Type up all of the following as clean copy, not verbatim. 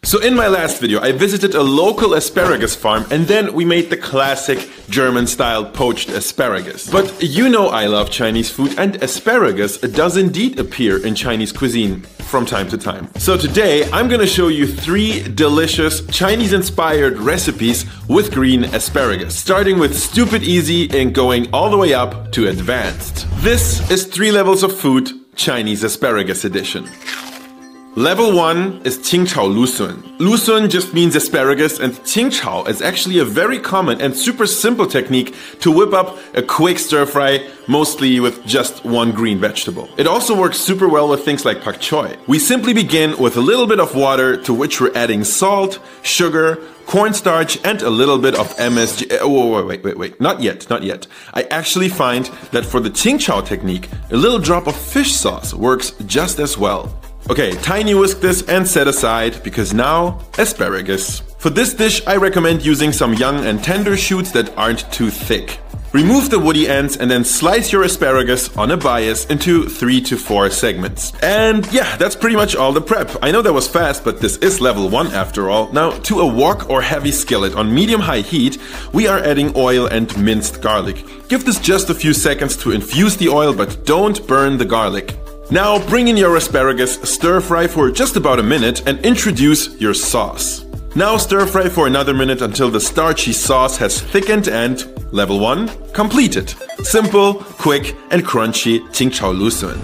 So in my last video, I visited a local asparagus farm and then we made the classic German-style poached asparagus. But you know I love Chinese food and asparagus does indeed appear in Chinese cuisine from time to time. So today I'm gonna show you 3 delicious Chinese-inspired recipes with green asparagus, starting with stupid easy and going all the way up to advanced. This is 3 levels of food, Chinese asparagus edition. Level 1 is Qingchao Lusun. Lusun just means asparagus, and Qingchao is actually a very common and super simple technique to whip up a quick stir fry, mostly with just one green vegetable. It also works super well with things like pak choy. We simply begin with a little bit of water, to which we're adding salt, sugar, cornstarch, and a little bit of MSG. Wait, not yet. I actually find that for the Qingchao technique, a little drop of fish sauce works just as well. Okay, tiny whisk this and set aside, because now, asparagus. For this dish, I recommend using some young and tender shoots that aren't too thick. Remove the woody ends and then slice your asparagus on a bias into 3 to 4 segments. And yeah, that's pretty much all the prep. I know that was fast, but this is level 1 after all. Now, to a wok or heavy skillet on medium-high heat, we are adding oil and minced garlic. Give this just a few seconds to infuse the oil, but don't burn the garlic. Now bring in your asparagus, stir fry for just about a minute and introduce your sauce. Now stir fry for another minute until the starchy sauce has thickened and, level 1, completed. Simple, quick and crunchy Qingchao Lusun.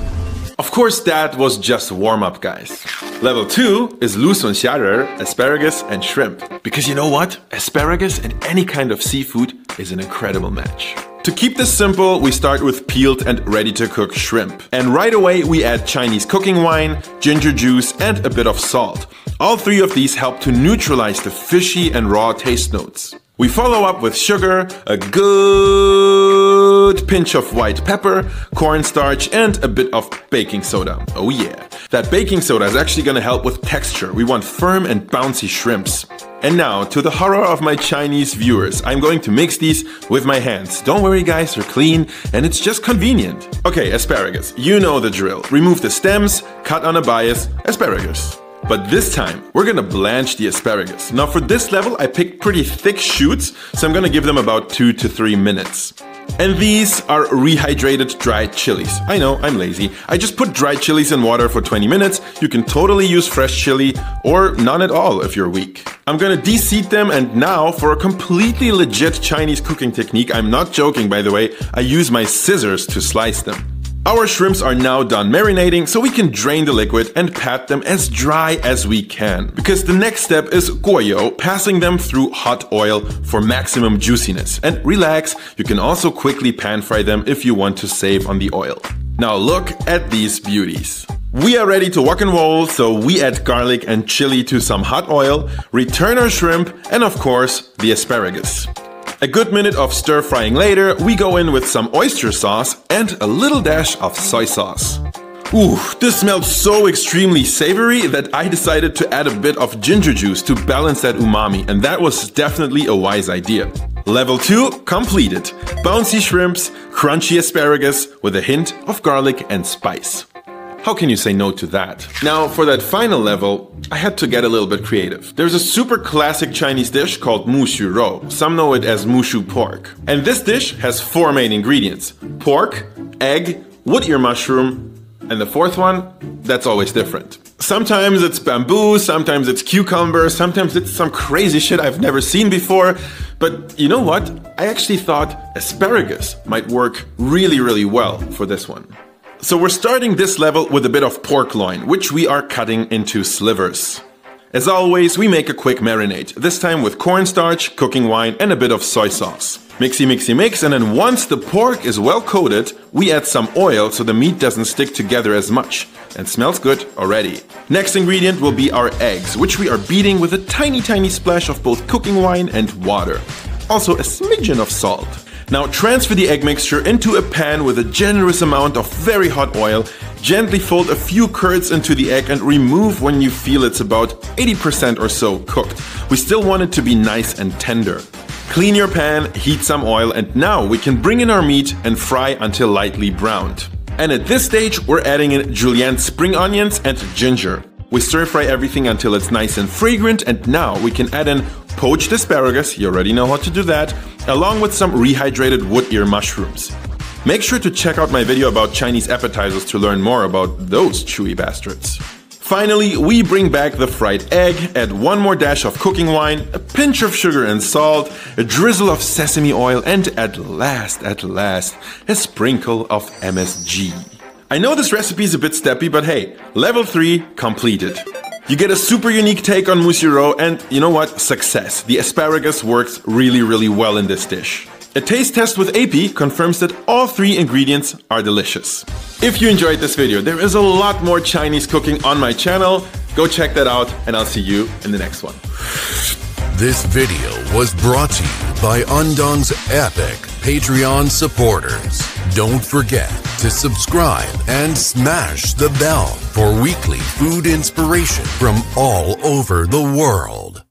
Of course that was just warm-up, guys. Level 2 is Lusun虾仁, asparagus and shrimp. Because you know what? Asparagus and any kind of seafood is an incredible match. To keep this simple, we start with peeled and ready-to-cook shrimp. And right away we add Chinese cooking wine, ginger juice and a bit of salt. All 3 of these help to neutralize the fishy and raw taste notes. We follow up with sugar, a good pinch of white pepper, cornstarch and a bit of baking soda. Oh yeah. That baking soda is actually gonna help with texture. We want firm and bouncy shrimps. And now, to the horror of my Chinese viewers, I'm going to mix these with my hands. Don't worry guys, they're clean and it's just convenient. Okay, asparagus, you know the drill. Remove the stems, cut on a bias, asparagus. But this time, we're gonna blanch the asparagus. Now for this level, I picked pretty thick shoots, so I'm gonna give them about 2 to 3 minutes. And these are rehydrated dried chilies. I know, I'm lazy. I just put dried chilies in water for 20 minutes. You can totally use fresh chili or none at all if you're weak. I'm gonna de-seed them, and now for a completely legit Chinese cooking technique, I'm not joking by the way, I use my scissors to slice them. Our shrimps are now done marinating, so we can drain the liquid and pat them as dry as we can. Because the next step is guoyou, passing them through hot oil for maximum juiciness. And relax, you can also quickly pan fry them if you want to save on the oil. Now look at these beauties. We are ready to wok and roll, so we add garlic and chili to some hot oil, return our shrimp, and of course, the asparagus. A good minute of stir frying later, we go in with some oyster sauce and a little dash of soy sauce. Ooh, this smelled so extremely savory that I decided to add a bit of ginger juice to balance that umami, and that was definitely a wise idea. Level 2 completed. Bouncy shrimps, crunchy asparagus with a hint of garlic and spice. How can you say no to that? Now, for that final level, I had to get a little bit creative. There's a super classic Chinese dish called mushu rou. Some know it as mushu pork. And this dish has 4 main ingredients: pork, egg, wood ear mushroom, and the 4th one, that's always different. Sometimes it's bamboo, sometimes it's cucumber, sometimes it's some crazy shit I've never seen before. But you know what? I actually thought asparagus might work really well for this one. So we're starting this level with a bit of pork loin, which we are cutting into slivers. As always, we make a quick marinade, this time with cornstarch, cooking wine and a bit of soy sauce. Mixy mix, and then once the pork is well coated, we add some oil so the meat doesn't stick together as much. And smells good already. Next ingredient will be our eggs, which we are beating with a tiny splash of both cooking wine and water. Also a smidgen of salt. Now transfer the egg mixture into a pan with a generous amount of very hot oil. Gently fold a few curds into the egg and remove when you feel it's about 80% or so cooked. We still want it to be nice and tender. Clean your pan, heat some oil, and now we can bring in our meat and fry until lightly browned. And at this stage, we're adding in julienne spring onions and ginger. We stir fry everything until it's nice and fragrant, and now we can add in poached asparagus, you already know how to do that, along with some rehydrated wood ear mushrooms. Make sure to check out my video about Chinese appetizers to learn more about those chewy bastards. Finally, we bring back the fried egg, add one more dash of cooking wine, a pinch of sugar and salt, a drizzle of sesame oil, and at last, a sprinkle of MSG. I know this recipe is a bit steppy, but hey, level 3 completed. You get a super unique take on mushiro, and you know what? Success. The asparagus works really well in this dish. A taste test with AP confirms that all 3 ingredients are delicious. If you enjoyed this video, there is a lot more Chinese cooking on my channel. Go check that out, and I'll see you in the next one. This video was brought to you by Andong's epic Patreon supporters. Don't forget to subscribe and smash the bell for weekly food inspiration from all over the world.